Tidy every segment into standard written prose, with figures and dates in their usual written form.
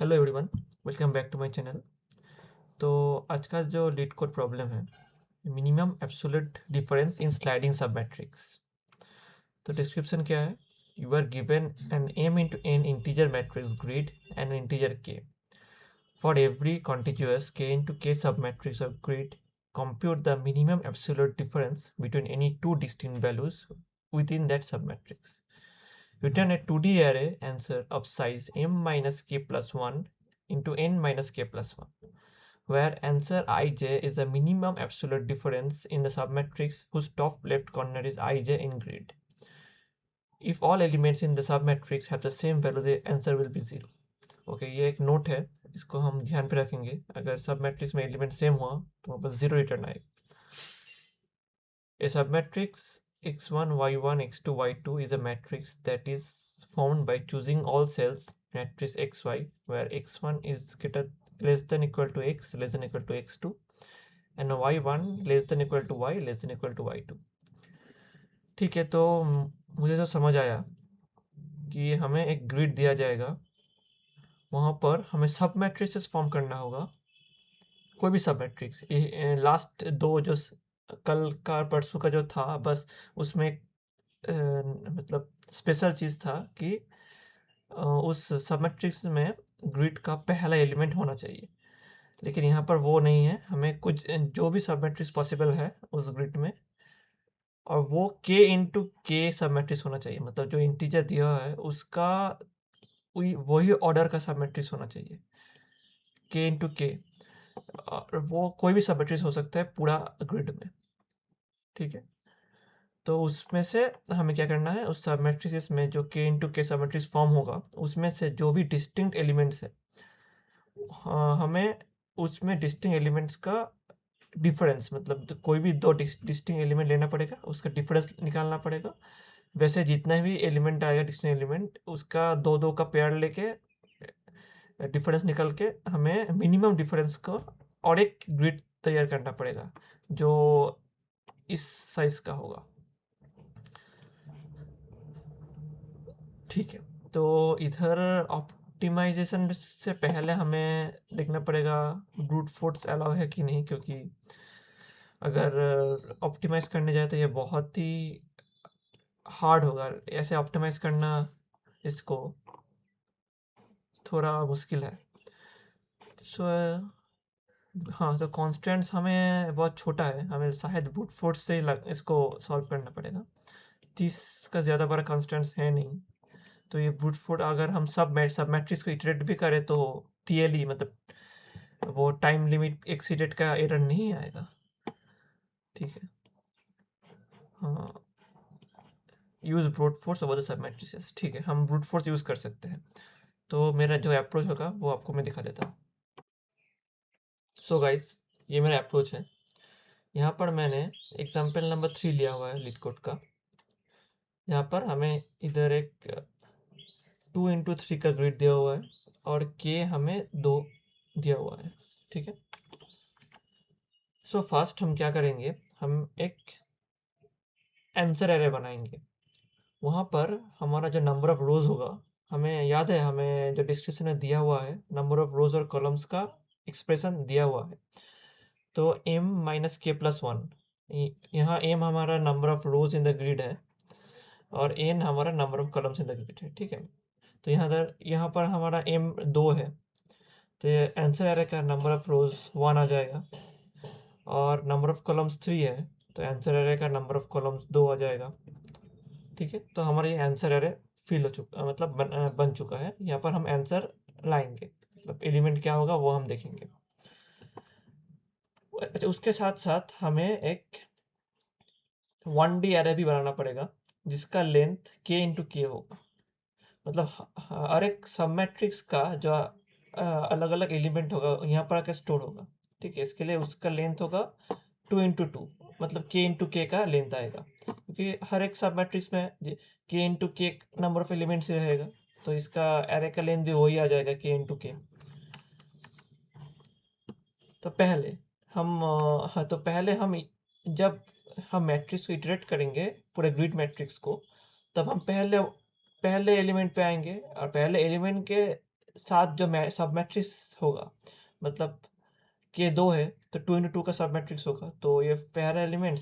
Hello everyone, welcome back to my channel. तो आज का जो लीड कोड प्रॉब्लम है, minimum absolute difference in sliding submatrix. तो डिस्क्रिप्शन क्या है? You are given an m into n integer matrix grid and integer k for every contiguous k into k submatrix of grid compute the minimum absolute difference between any two distinct values within that submatrix. Return a 2D array answer of size m minus k plus 1 into n minus k plus 1, where answer ij is the minimum absolute difference in the submatrix whose top left corner is ij in grid. If all elements in the submatrix have the same value, the answer will be 0. Okay, ये एक note है, इसको हम ध्यान पे रखेंगे। अगर सब मैट्रिक्स में एलिमेंट सेम हुआ तो बस 0 रिटर्न आएगा। A submatrix x1 y1 x2 y2 is a matrix that is formed by choosing all cells matrix xy where x1 is greater less than equal to x less than equal to x2 and y1 less than equal to y less than equal to y2। ठीक है, तो मुझे तो समझ आया कि हमें एक ग्रिड दिया जाएगा, वहाँ पर हमें सब मैट्रिसेस फॉर्म करना होगा, कोई भी सब मैट्रिक्स। लास्ट दो जो कल का परसों का जो था, बस उसमें मतलब स्पेशल चीज़ था कि उस सब मैट्रिक्स में ग्रिड का पहला एलिमेंट होना चाहिए, लेकिन यहाँ पर वो नहीं है। हमें कुछ जो भी सब मैट्रिक्स पॉसिबल है उस ग्रिड में, और वो k इंटू के सब मैट्रिक्स होना चाहिए। मतलब जो इंटीजर दिया है उसका वही ऑर्डर का सब मैट्रिक्स होना चाहिए, k इंटू के। और वो कोई भी सब मैट्रिक्स हो सकता है पूरा ग्रिड में, ठीक है। तो उसमें से हमें क्या करना है, उस सब मैट्रिक्स में जो k इंटू के सब मैट्रिक्स फॉर्म होगा उसमें से जो भी डिस्टिंक्ट एलिमेंट्स है, हमें उसमें डिस्टिंक्ट एलिमेंट्स का डिफरेंस, मतलब कोई भी दो डिस्टिंक्ट एलिमेंट लेना पड़ेगा, उसका डिफरेंस निकालना पड़ेगा। वैसे जितना भी एलिमेंट आएगा डिस्टिंक्ट एलिमेंट, उसका दो दो का पेयर लेके डिफरेंस निकल के हमें मिनिमम डिफरेंस को और एक ग्रिड तैयार करना पड़ेगा जो इस साइज का होगा, ठीक है। तो इधर ऑप्टिमाइजेशन से पहले हमें देखना पड़ेगा ब्रूट फोर्स अलाउ है कि नहीं, क्योंकि अगर ऑप्टिमाइज करने जाए तो ये बहुत ही हार्ड होगा। ऐसे ऑप्टिमाइज करना इसको थोड़ा मुश्किल है। सो हाँ, तो कॉन्स्टेंट्स हमें बहुत छोटा है, हमें शायद ब्रूट फोर्स से ही इसको सॉल्व करना पड़ेगा। 30 का ज़्यादा बड़ा कॉन्स्टेंट्स है नहीं, तो ये ब्रूट फोर्स अगर हम सब मैट्रिक्स को इटरेट भी करें तो टीएलई मतलब वो टाइम लिमिट एक्सीडेड का एरर नहीं आएगा, ठीक है। हाँ, use brute force over the sub matrices, ठीक है, हम ब्रूट फोर्स यूज़ कर सकते हैं। तो मेरा जो अप्रोच होगा वो आपको मैं दिखा देता हूँ। सो गाइस, ये मेरा अप्रोच है। यहाँ पर मैंने एग्जाम्पल नंबर 3 लिया हुआ है लीड कोड का। यहाँ पर हमें इधर एक 2 इंटू 3 का ग्रिड दिया हुआ है और के हमें 2 दिया हुआ है, ठीक है। सो फर्स्ट हम क्या करेंगे, हम एक आंसर एरे बनाएंगे। वहाँ पर हमारा जो नंबर ऑफ रोज होगा, हमें याद है, हमें जो डिस्क्रिप्शन में दिया हुआ है नंबर ऑफ रोज और कॉलम्स का एक्सप्रेशन दिया हुआ है। तो m माइनस के प्लस 1, यहाँ m हमारा number of rose in the grid है और n हमारा number of columns in the grid है, ठीक है। तो यहाँ पर हमारा m 2 है, तो ये आंसर एरे का नंबर ऑफ रोज 1 आ जाएगा, और नंबर ऑफ कॉलम्स 3 है, तो आंसर एरे का नंबर ऑफ कॉलम्स 2 आ जाएगा, ठीक है। तो हमारा ये आंसर एरे फिल हो चुका, मतलब बन चुका है। यहाँ पर हम आंसर लाएंगे, मतलब एलिमेंट क्या होगा वो हम देखेंगे। अच्छा, उसके साथ साथ हमें एक 1D एरे भी बनाना पड़ेगा जिसका लेंथ k इंटू के होगा। मतलब हर एक सब मैट्रिक्स का जो अलग अलग एलिमेंट होगा यहाँ पर आकर स्टोर होगा, ठीक है। इसके लिए उसका लेंथ होगा 2 इंटू 2, मतलब k इंटू के का लेंथ आएगा, क्योंकि हर एक सब मैट्रिक्स में k इंटू के नंबर ऑफ एलिमेंट्स ही रहेगा, तो इसका एरे का लेंथ भी वही आ जाएगा k इंटू के। तो पहले हम हाँ, तो पहले हम जब हम मैट्रिक्स को इटरेट करेंगे पूरे ग्रिड मैट्रिक्स को, तब हम पहले पहले एलिमेंट पे आएंगे और पहले एलिमेंट के साथ जो सब मैट्रिक्स होगा, मतलब के 2 है तो 2 इंटू 2 का सब मैट्रिक्स होगा। तो ये पहला एलिमेंट,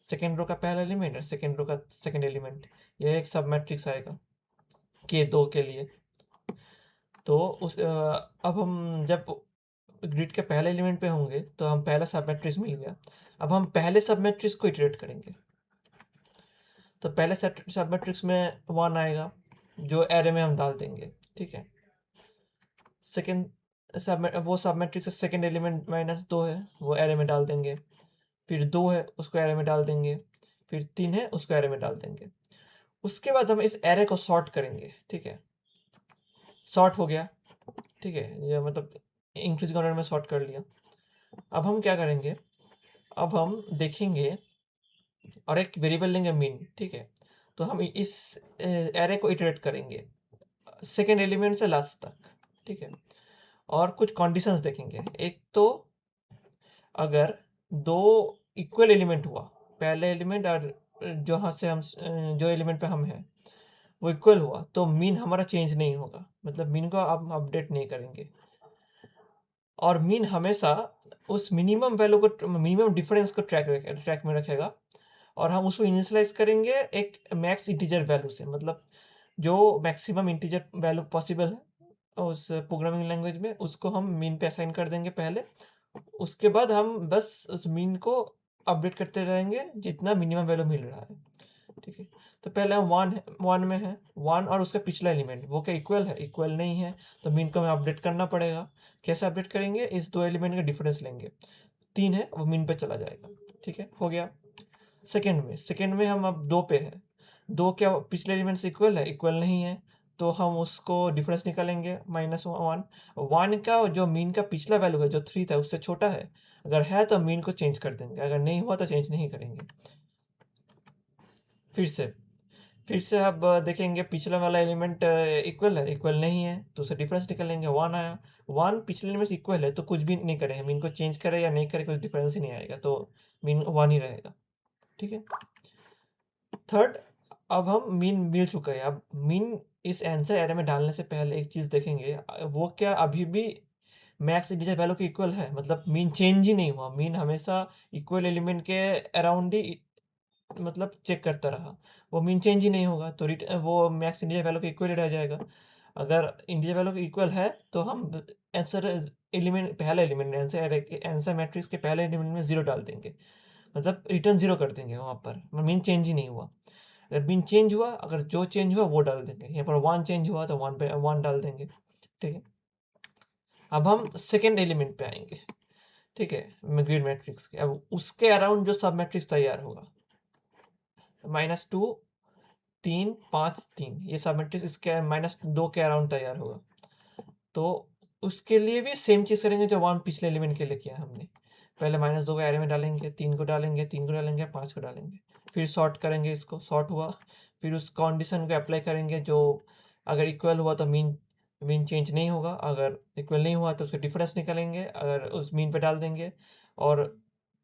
सेकेंड रो का पहला एलिमेंट और सेकेंड रो का सेकेंड एलिमेंट, यह एक सब मैट्रिक्स आएगा के 2 के लिए। तो अब हम जब ग्रिड के पहले एलिमेंट पे होंगे तो हम पहला सब मैट्रिक्स मिल गया। अब हम पहले सब मैट्रिक्स को इटरेट करेंगे। तो पहले सब मैट्रिक्स में 1 आएगा जो एरे में हम डाल देंगे, ठीक है। सेकेंड वो सब मैट्रिक्स से सेकेंड एलिमेंट -2 है, वो एरे में डाल देंगे। फिर 2 है, उसको एरे में डाल देंगे। फिर 3 है, उसको एरे में डाल देंगे। उसके बाद हम इस एरे को सॉर्ट करेंगे, ठीक है। सॉर्ट हो गया, ठीक है, ये मतलब इंक्रीजिंग ऑर्डर में सॉर्ट कर लिया। अब हम क्या करेंगे, अब हम देखेंगे और एक वेरिएबल लेंगे मीन, ठीक है। तो हम इस एरे को इटरेट करेंगे सेकेंड एलिमेंट से लास्ट तक, ठीक है। और कुछ कंडीशंस देखेंगे। एक तो अगर दो इक्वल एलिमेंट हुआ, पहले एलिमेंट और जहाँ से हम जो एलिमेंट पे हम हैं वो इक्वल हुआ, तो मीन हमारा चेंज नहीं होगा, मतलब मीन को हम अपडेट नहीं करेंगे। और मीन हमेशा उस मिनिमम वैल्यू को, मिनिमम डिफरेंस को ट्रैक में रखेगा। और हम उसको इनिशियलाइज करेंगे एक मैक्स इंटीजर वैल्यू से, मतलब जो मैक्सिमम इंटीजर वैल्यू पॉसिबल है उस प्रोग्रामिंग लैंग्वेज में, उसको हम मीन पे असाइन कर देंगे पहले। उसके बाद हम बस उस मीन को अपडेट करते रहेंगे जितना मिनिमम वैल्यू मिल रहा है, ठीक है। तो पहले हम 1 में है, 1 और उसका पिछला एलिमेंट वो क्या इक्वल है, इक्वल नहीं है, तो मीन को हमें अपडेट करना पड़ेगा। कैसे अपडेट करेंगे, इस दो एलिमेंट का डिफरेंस लेंगे। 3 है, वो मीन पे चला जाएगा, ठीक है, हो गया। सेकेंड में हम अब 2 पे है, 2 क्या पिछले एलिमेंट से इक्वल है, इक्वल नहीं है, तो हम उसको डिफरेंस निकालेंगे -1। 1 का जो मीन का पिछला वैल्यू है जो 3 था उससे छोटा है, अगर है तो मीन को चेंज कर देंगे, अगर नहीं हुआ तो चेंज नहीं करेंगे। फिर से अब देखेंगे पिछला वाला एलिमेंट इक्वल है, इक्वल नहीं है, तो उसे डिफरेंस निकालेंगे। 1 आया, 1 पिछले एलिमेंट से इक्वल है तो कुछ भी नहीं करेंगे, मीन को चेंज करे या नहीं करे कुछ डिफरेंस ही नहीं आएगा, तो मीन 1 ही रहेगा, ठीक है। थर्ड, अब हम मीन मिल चुका है। अब मीन इस आंसर एरे में डालने से पहले एक चीज़ देखेंगे, वो क्या अभी भी मैक्स इंटीजर वैल्यू के इक्वल है, मतलब मीन चेंज ही नहीं हुआ, मीन हमेशा इक्वल एलिमेंट के अराउंड ही मतलब चेक करता रहा, वो मीन चेंज ही नहीं होगा, तो वो मैक्स इंटीजर वैल्यू के इक्वल ही रह जाएगा। अगर इंटीजर वैल्यू के इक्वल है तो हम आंसर एलिमेंट, पहला एलिमेंट आंसर मैट्रिक्स के पहले एलिमेंट में 0 डाल देंगे, मतलब रिटर्न 0 कर देंगे वहाँ पर, मीन चेंज ही नहीं हुआ। अगर मीन चेंज हुआ, अगर जो चेंज हुआ वो डाल देंगे, यहाँ पर 1 चेंज हुआ तो 1 पे 1 डाल देंगे, ठीक है। अब हम सेकेंड एलिमेंट पे आएंगे, ठीक है, ग्रिड मैट्रिक्स के। अब उसके अराउंड जो सब मैट्रिक्स तैयार होगा, -2 3 5 3, ये सब मैट्रिक्स इसके -2 के अराउंड तैयार होगा। तो उसके लिए भी सेम चीज़ करेंगे जो 1 पिछले एलिमेंट के लिए किया हमने। पहले -2 को एरे में डालेंगे, 3 को डालेंगे, 3 को डालेंगे, 5 को डालेंगे। फिर सॉर्ट करेंगे, इसको सॉर्ट हुआ, फिर उस कंडीशन को अप्लाई करेंगे, जो अगर इक्वल हुआ तो मीन मीन चेंज नहीं होगा, अगर इक्वल नहीं हुआ तो उसका डिफरेंस निकालेंगे, अगर उस मीन पे डाल देंगे। और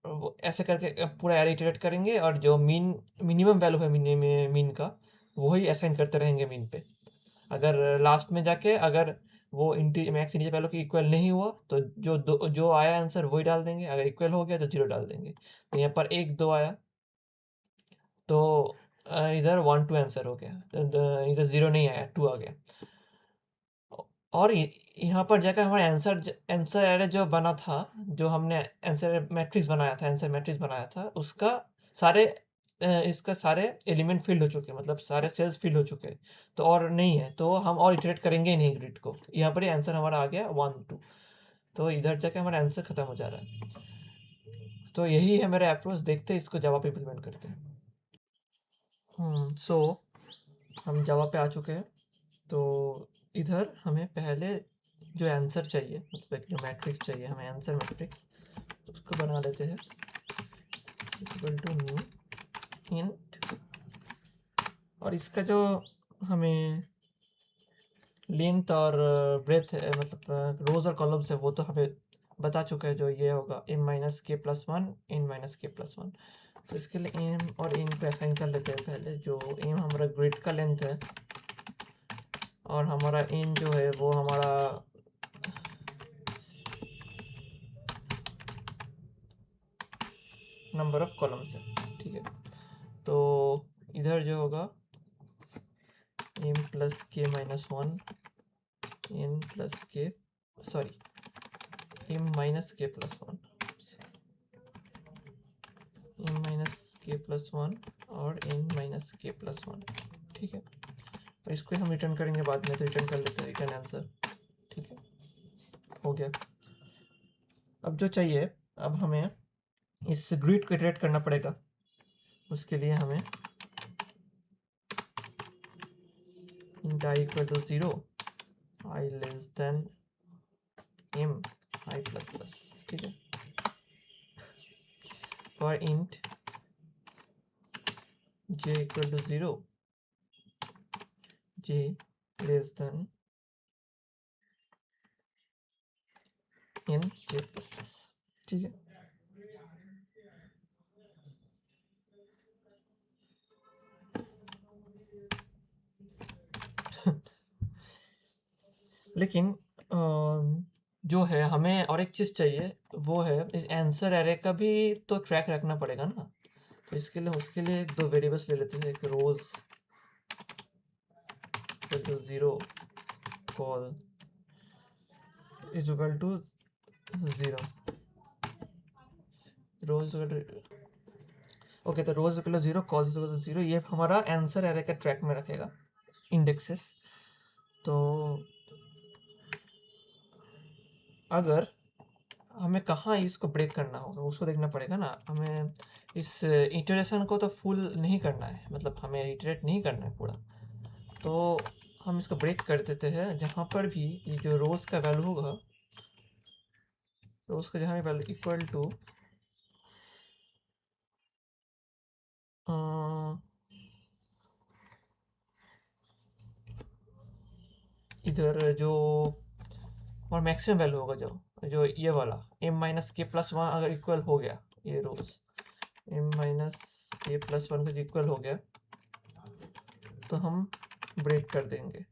वो ऐसे करके पूरा एरे इटरेट करेंगे, और जो मिनिमम वैल्यू है मीन का, वही असाइन करते रहेंगे मीन पे। अगर लास्ट में जाके अगर वो मैक्स इंटीजर वैल्यू के इक्वल नहीं हुआ तो जो आया आंसर वही डाल देंगे, अगर इक्वल हो गया तो 0 डाल देंगे। तो यहाँ पर 1 2 आया, तो इधर 1 2 आंसर हो गया, इधर 0 नहीं आया, 2 आ गया। और यहाँ पर जाकर हमारा आंसर एरे जो बना था, जो हमने आंसर मैट्रिक्स बनाया था, उसका सारे इसका सारे एलिमेंट फिल हो चुके हैं, मतलब सारे सेल्स फिल हो चुके हैं, तो और नहीं है, तो हम और इटरेट करेंगे ही नहीं ग्रिड को। यहाँ पर ही आंसर हमारा आ गया 1 2, तो इधर जाके हमारा आंसर खत्म हो जा रहा है। तो यही है मेरा अप्रोच, देखते हैं इसको जावा पे इम्प्लीमेंट करते हैं। सो हम जावा पे आ चुके हैं। तो इधर हमें पहले जो आंसर चाहिए, मतलब एक जो मैट्रिक्स चाहिए हमें, आंसर मैट्रिक्स, उसको बना लेते हैं इक्वल टू न्यू इंट। और इसका जो हमें लेंथ और ब्रेथ है, मतलब रोज और कॉलम्स है, वो तो हमें बता चुका है, जो ये होगा m-k+1 n-k+1। तो इसके लिए m और n को असाइन कर लेते हैं पहले। जो m हमारा ग्रिड का लेंथ है, और हमारा इन जो है वो हमारा नंबर ऑफ कॉलम्स है, ठीक है। तो इधर जो होगा m प्लस के माइनस वन n प्लस के सॉरी m माइनस के प्लस वन m माइनस के प्लस वन और n माइनस के प्लस वन, ठीक है। और इसको हम रिटर्न करेंगे बाद में, तो रिटर्न कर लेते हैं रिटर्न आंसर, ठीक है, हो गया। अब जो चाहिए, अब हमें इस ग्रिड को इटरेट करना पड़ेगा। उसके लिए हमें int i equal to 0 i less than m i plus plus, ठीक है। For int j equal to 0 j less than n j plus plus, ठीक है। लेकिन जो है हमें और एक चीज़ चाहिए, वो है इस आंसर एरे का भी तो ट्रैक रखना पड़ेगा ना। तो इसके लिए उसके लिए दो वेरिएबल्स ले लेते हैं, एक rows equal to 0 col is equal to 0 rows okay. तो rows equal to 0 col is equal to 0, ये हमारा आंसर एरे का ट्रैक में रखेगा इंडेक्सेस। तो अगर हमें कहाँ इसको ब्रेक करना होगा उसको देखना पड़ेगा ना। हमें इस इटरेशन को तो फुल नहीं करना है, मतलब हमें इटरेट नहीं करना है पूरा। तो हम इसको ब्रेक कर देते हैं जहाँ पर भी ये जो रोज का वैल्यू होगा, रोज का जहाँ भी वैल्यू इक्वल टू इधर जो और मैक्सिमम वैल्यू होगा जो जो ये वाला m माइनस के प्लस वन अगर इक्वल हो गया, ये रोज m माइनस के प्लस वन का इक्वल हो गया तो हम ब्रेक कर देंगे।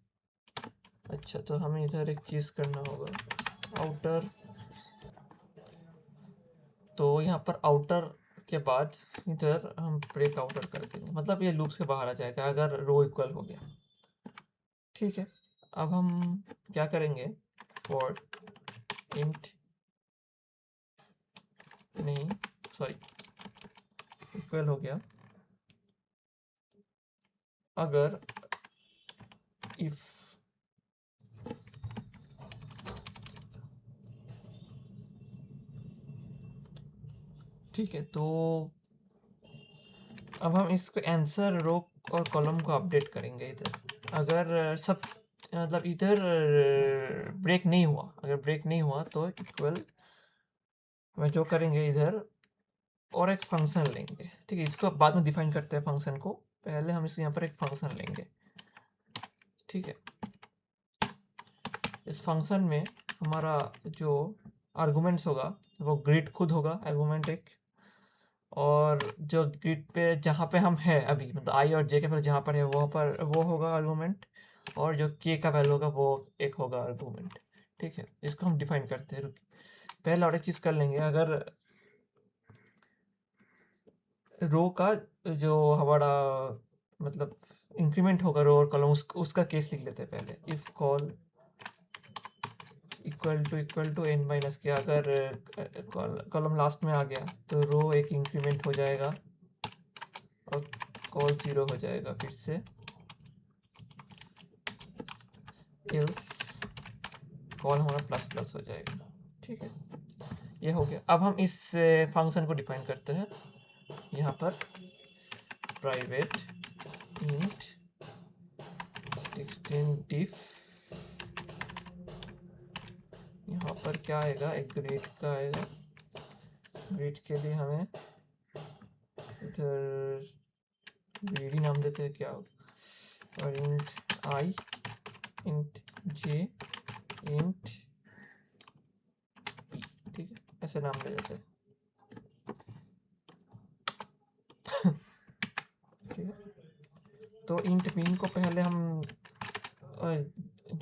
अच्छा, तो हमें इधर एक चीज़ करना होगा, आउटर। तो यहाँ पर आउटर के बाद इधर हम ब्रेक आउटर कर देंगे, मतलब ये लूप से बाहर आ जाएगा अगर रो इक्वल हो गया, ठीक है। अब हम क्या करेंगे, फॉर इंट नहीं सॉरी इक्वल हो गया अगर इफ ठीक है। तो अब हम इसको आंसर रो और कॉलम को अपडेट करेंगे इधर। अगर सब मतलब इधर ब्रेक नहीं हुआ, अगर ब्रेक नहीं हुआ तो इक्वल हमें जो करेंगे इधर और एक फंक्शन लेंगे, ठीक है। इसको बाद में डिफाइन करते हैं फंक्शन को, पहले हम इस यहाँ पर एक फंक्शन लेंगे, ठीक है। इस फंक्शन में हमारा जो आर्गुमेंट्स होगा वो ग्रिड खुद होगा आर्गुमेंट एक, और जो ग्रिड पे जहाँ पे हम हैं अभी, मतलब आई और जे के पास जहाँ पर है वहाँ पर वो होगा आर्गुमेंट, और जो के का वैल्यू होगा वो एक होगा आर्गुमेंट, ठीक है। इसको हम डिफाइन करते हैं। पहले और एक चीज़ कर लेंगे, अगर रो का जो हमारा मतलब इंक्रीमेंट होगा रो और कॉलम उसका केस लिख लेते हैं पहले। If col equal to n minus k, अगर कॉलम लास्ट में आ गया तो रो एक इंक्रीमेंट हो जाएगा और कॉल 0 हो जाएगा फिर से, एल्स कॉल हमारा प्लस प्लस हो जाएगा, ठीक है। ये हो गया। अब हम इस फंक्शन को डिफाइन करते हैं यहाँ पर, प्राइवेट इंट एक्सटेंड डिफ। यहाँ पर क्या आएगा, एक ग्रेड का आएगा। ग्रेड के लिए हमें इधर ग्रेडी नाम देते हैं क्या, और इंट आई इंट जे इंट पी, ठीक है, ऐसे नाम दे देते हैं, ठीक है। तो इंट मीन को पहले हम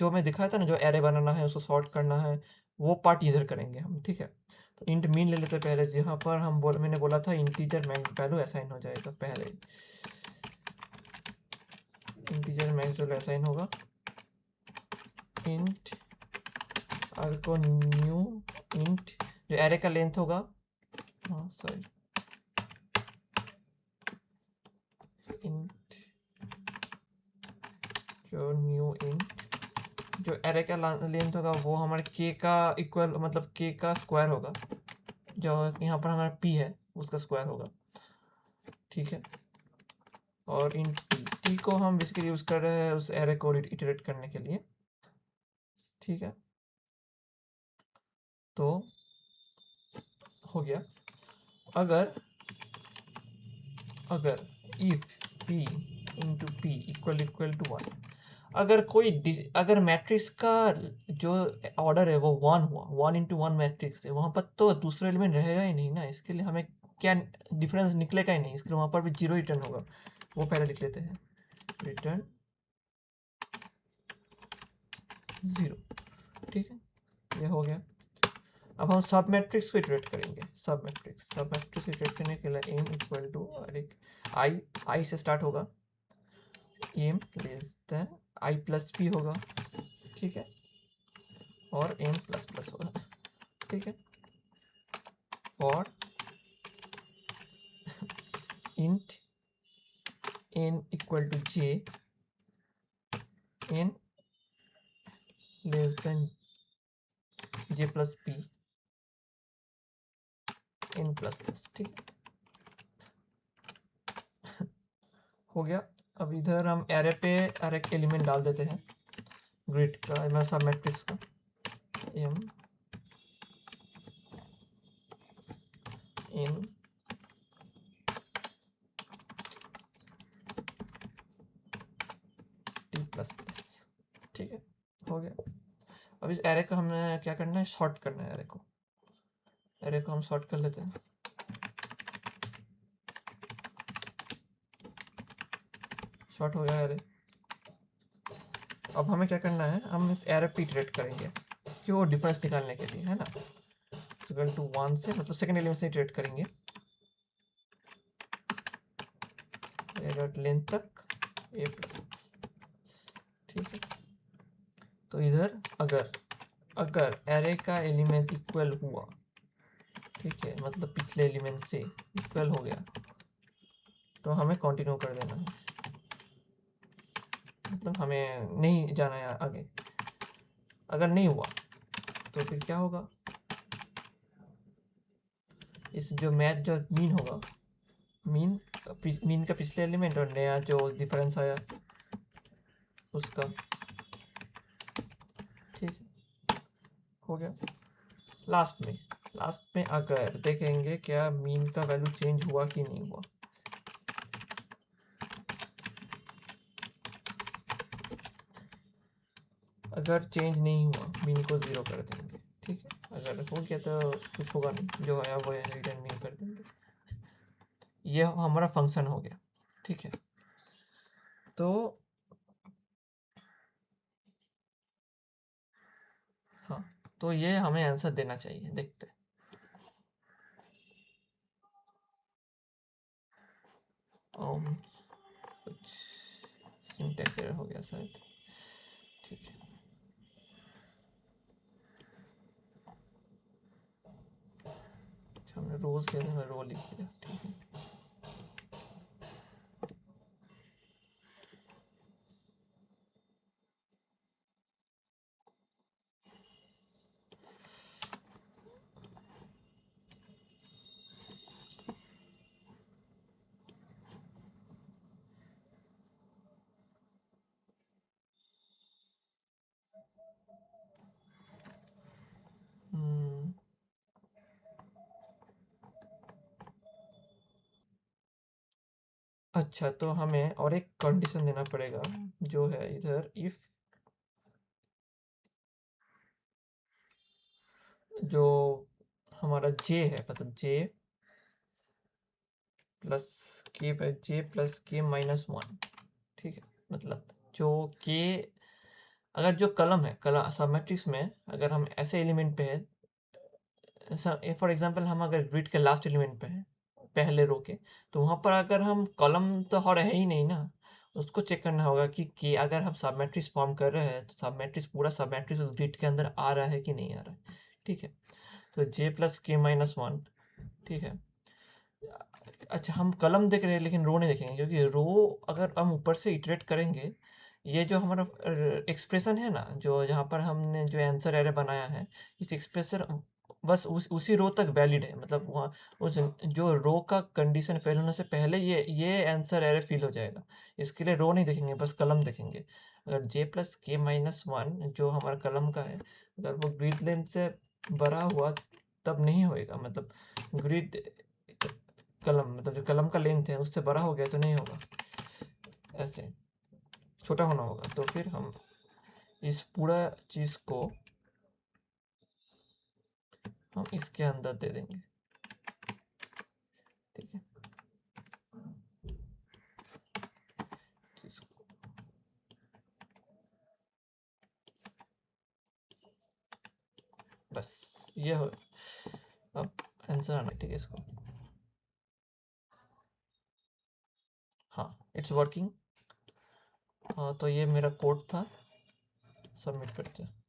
जो मैं दिखाया था ना, जो एरे बनाना है, उसको सॉर्ट करना है, वो पार्ट इधर करेंगे हम, ठीक है। तो इंट मीन ले लेते हैं पहले, जहाँ पर मैंने बोला था इंटीजर मैक्स वैल्यू असाइन हो जाएगा। पहले इंटीजर मैक्स वैल्यू असाइन होगा, इंट अगर को न्यू इंट जो एरे का लेंथ होगा, हाँ सॉरी, इंट जो न्यू इंट जो एरे का लेंथ होगा वो हमारे के का इक्वल, मतलब के का स्क्वायर होगा, जो यहाँ पर हमारा पी है उसका स्क्वायर होगा, ठीक है। और इन टी को हम बेसिकली यूज कर रहे हैं उस एरे को इटरेट करने के लिए, ठीक है। तो हो गया। अगर अगर if p into p equal equal to 1, अगर मैट्रिक्स का जो ऑर्डर है वो 1 हुआ, 1 इंटू 1 मैट्रिक्स है, वहाँ पर तो दूसरा एलिमेंट रहेगा ही नहीं ना, इसके लिए हमें क्या डिफरेंस निकलेगा ही नहीं, इसके लिए वहाँ पर भी 0 रिटर्न होगा। वो पहले लिख लेते हैं, रिटर्न 0, ठीक है, ये हो गया। अब हम सब मैट्रिक्स को इटरेट करेंगे। सब मैट्रिक्स को इटरेट करने के लिए एम इक्वल टू आई से स्टार्ट होगा, m less than i plus p होगा, ठीक है, और एम प्लस प्लस होगा, ठीक है। और int n equal to j, n less than j plus p, n plus plus, ठीक है, हो गया। अब इधर हम एरे पे हर एक एलिमेंट डाल देते हैं ग्रिड का, मतलब सब मैट्रिक्स का, m n t plus plus, ठीक है, हो गया। अब इस एरे को हमें क्या करना है, शॉर्ट करना है। एरे को हम शॉर्ट कर लेते हैं, शॉर्ट हो गया एरे। अब हमें क्या करना है, हम इस एरे पे इटरेट करेंगे कि वो डिफरेंस निकालने के लिए, है ना। इक्वल टू 1 से, मतलब सेकंड एलिमेंट से इटरेट करेंगे डॉट लेंथ तक ए प्लस, ठीक है। तो इधर अगर एरे का एलिमेंट इक्वल हुआ, ठीक है, मतलब पिछले एलिमेंट से इक्वल हो गया, तो हमें कंटिन्यू कर देना है, मतलब हमें नहीं जाना है आगे। अगर नहीं हुआ तो फिर क्या होगा, इस जो मैथ जो मीन होगा, मीन का पिछले एलिमेंट और नया जो डिफरेंस आया उसका, ठीक है, हो गया। लास्ट में अगर देखेंगे क्या मीन का वैल्यू चेंज हुआ कि नहीं हुआ, अगर चेंज नहीं हुआ मीन को 0 कर देंगे, ठीक है। अगर हो गया तो कुछ होगा नहीं, जो है वो रिटर्न मीन कर देंगे। ये हमारा फंक्शन हो गया, ठीक है। तो हाँ, तो ये हमें आंसर देना चाहिए, देखते हैं। कुछ सिंटैक्स एरर हो गया शायद, ठीक है। अच्छा, हमने रोज लिया था, मैं रो लिख दिया, ठीक है। हम्म, अच्छा, तो हमें और एक कंडीशन देना पड़ेगा, जो है इधर इफ जो हमारा j है, मतलब j प्लस के माइनस 1, ठीक है, मतलब जो k अगर जो कलम है सब मैट्रिक्स में अगर हम ऐसे एलिमेंट पे है, फॉर एग्जांपल हम अगर ग्रिड के लास्ट एलिमेंट पे हैं पहले रो के, तो वहाँ पर अगर हम कॉलम तो और है ही नहीं ना, उसको चेक करना होगा कि अगर हम सब मैट्रिक्स फॉर्म कर रहे हैं तो सब मैट्रिक्स पूरा सब मैट्रिक्स उस ग्रिड के अंदर आ रहा है कि नहीं आ रहा है। ठीक है, तो J+K-1, ठीक है। अच्छा, हम कलम देख रहे हैं लेकिन रो नहीं देखेंगे, क्योंकि रो अगर हम ऊपर से इटरेट करेंगे, ये जो हमारा एक्सप्रेशन है ना, जो यहाँ पर हमने जो आंसर एरे बनाया है, इस एक्सप्रेशन बस उसी रो तक वैलिड है, मतलब वहाँ उस जो रो का कंडीशन फेल होने से पहले ये आंसर एरे फिल हो जाएगा। इसके लिए रो नहीं देखेंगे, बस कलम देखेंगे। अगर J+K-1 जो हमारा कलम का है, अगर वो ग्रिड लेंथ से बड़ा हुआ तब नहीं होएगा, मतलब ग्रिड कलम मतलब जो कलम का लेंथ है उससे बड़ा हो गया तो नहीं होगा, ऐसे छोटा होना होगा। तो फिर हम इस पूरा चीज को हम इसके अंदर दे देंगे, ठीक है। इसको बस ये हो, अब आंसर आना, ठीक है इसको। हाँ, इट्स वर्किंग। हाँ, तो ये मेरा कोड था, सबमिट करते हैं।